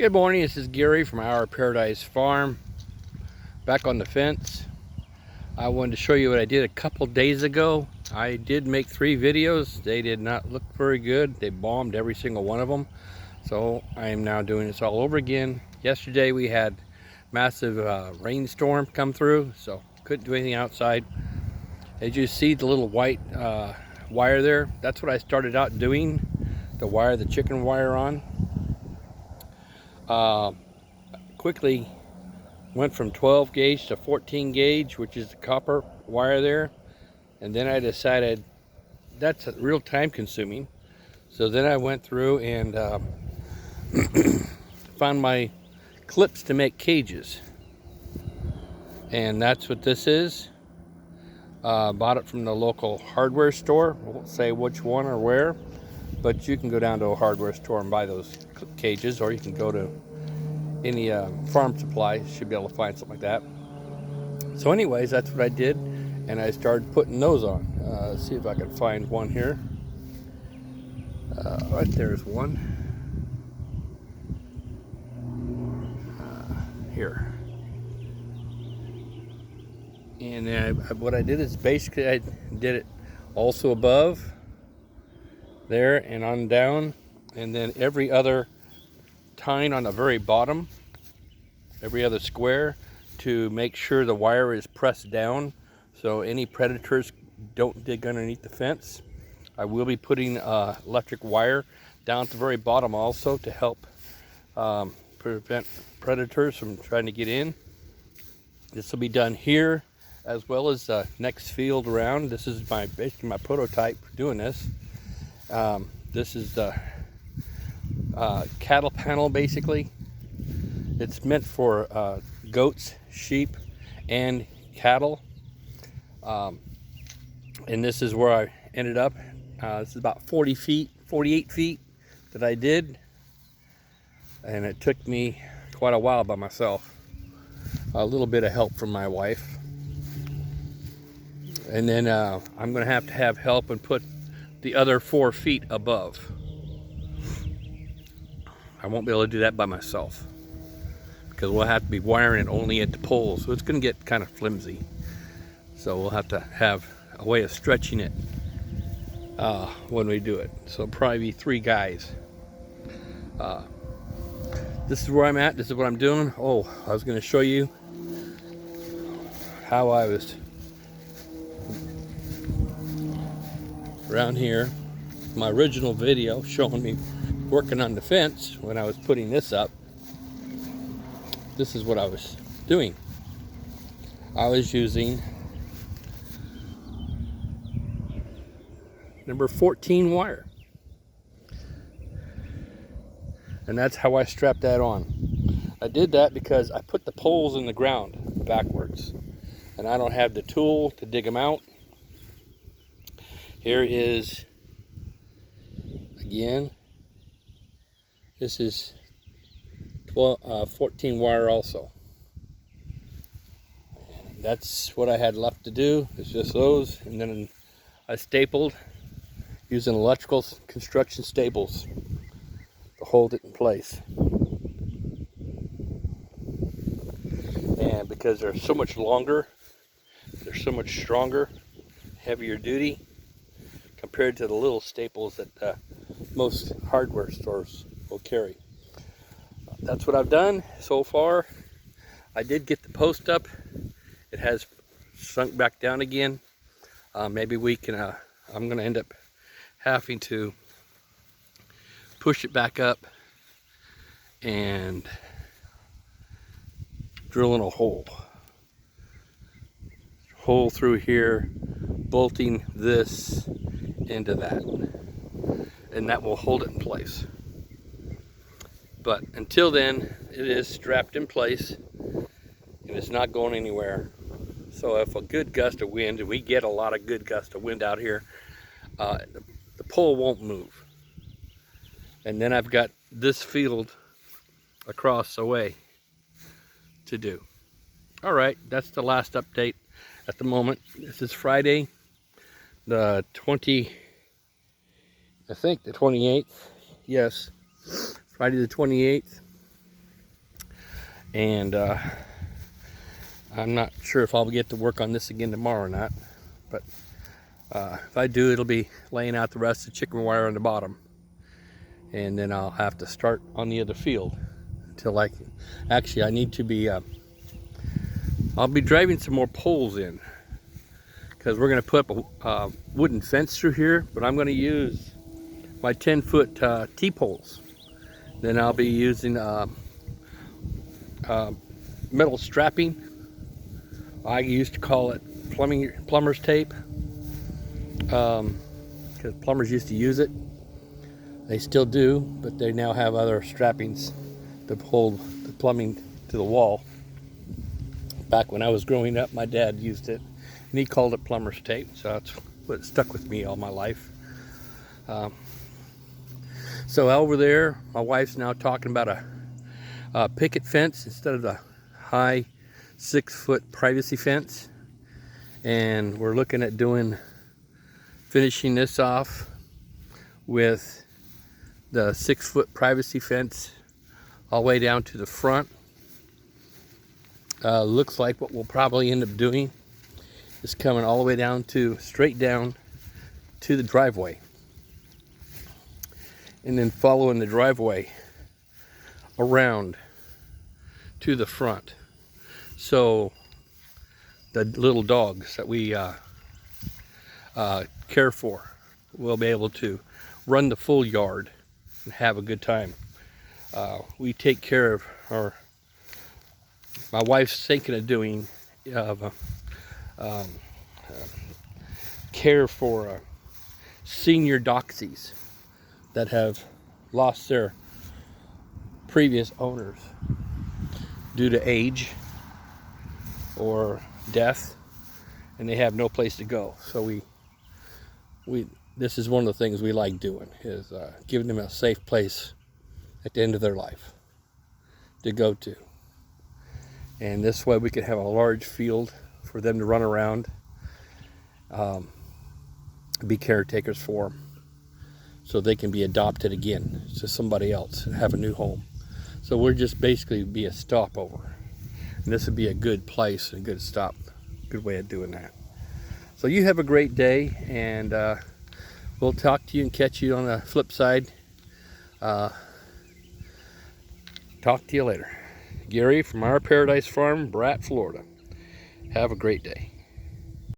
Good morning, this is Gary from Our Paradise Farm, back on the fence. I wanted to show you what I did a couple days ago. I did make 3 videos. They did not look very good. They bombed every single one of them. So I am now doing this all over again. Yesterday we had massive rainstorm come through, so couldn't do anything outside. As you see the little white wire there, that's what I started out doing, to wire the chicken wire on. Quickly went from 12 gauge to 14 gauge, which is the copper wire there, and then I decided that's real time consuming. So then I went through and found my clips to make cages, and that's what this is. Bought it from the local hardware store. I won't say which one or where, but you can go down to a hardware store and buy those cages, or you can go to any farm supply. Should be able to find something like that. So anyways, that's what I did, and I started putting those on. Let's see if I can find one here. Right there's one. Here. And what I did is basically I did it also above there and on down, and then every other tine on the very bottom, every other square, to make sure the wire is pressed down so any predators don't dig underneath the fence. I will be putting electric wire down at the very bottom also to help prevent predators from trying to get in. This will be done here as well as the next field around. This is basically my prototype for doing this. This is the cattle panel basically. It's meant for goats, sheep, and cattle. And this is where I ended up. This is about 48 feet that I did. And it took me quite a while by myself. A little bit of help from my wife. And then I'm going to have help and put the other 4 feet above. I won't be able to do that by myself, because we'll have to be wiring it only at the poles, so it's going to get kind of flimsy. So we'll have to have a way of stretching it when we do it. So it'll probably be 3 guys. This is where I'm at. This is what I'm doing. Oh, I was going to show you how I was around here. My original video showing me working on the fence when I was putting this up. This is what I was doing. I was using number 14 wire, and that's how I strapped that on. I did that because I put the poles in the ground backwards, and I don't have the tool to dig them out. Here is, again, this is 14 wire also. That's what I had left to do. It's just those, and then I stapled using electrical construction staples to hold it in place. And because they're so much longer, they're so much stronger, heavier duty, compared to the little staples that most hardware stores will carry. That's what I've done so far. I did get the post up. It has sunk back down again. Maybe we can, I'm going to end up having to push it back up and drill in a hole through here, bolting this into that, and that will hold it in place. But until then, it is strapped in place and it's not going anywhere. So if a good gust of wind, and we get a lot of good gust of wind out here, the pole won't move. And then I've got this field across the way to do. All right, that's the last update at the moment. This is Friday, the 28th. Yes, Friday the 28th. And I'm not sure if I'll get to work on this again tomorrow or not, but if I do, it'll be laying out the rest of the chicken wire on the bottom, and then I'll have to start on the other field until I can. Actually, I need to be I'll be driving some more poles in, because we're going to put up a wooden fence through here, but I'm going to use my 10-foot T-poles. Then I'll be using metal strapping. I used to call it plumber's tape, because plumbers used to use it. They still do, but they now have other strappings to hold the plumbing to the wall. Back when I was growing up, my dad used it, and he called it plumber's tape, so that's what stuck with me all my life. So over there, my wife's now talking about a picket fence instead of the high 6-foot privacy fence, and we're looking at finishing this off with the 6-foot privacy fence all the way down to the front. Looks like what we'll probably end up doing is coming all the way down straight down to the driveway, and then following the driveway around to the front, so the little dogs that we care for will be able to run the full yard and have a good time. We take care of my wife's thinking of doing care for senior doxies that have lost their previous owners due to age or death, and they have no place to go. So this is one of the things we like doing, is giving them a safe place at the end of their life to go to. And this way we can have a large field for them to run around, be caretakers for them, so they can be adopted again to somebody else and have a new home. So we're just basically be a stopover, and this would be a good place, a good stop, good way of doing that. So you have a great day, and we'll talk to you and catch you on the flip side. Talk to you later. Gary from Our Paradise Farm, Brat, Florida. Have a great day.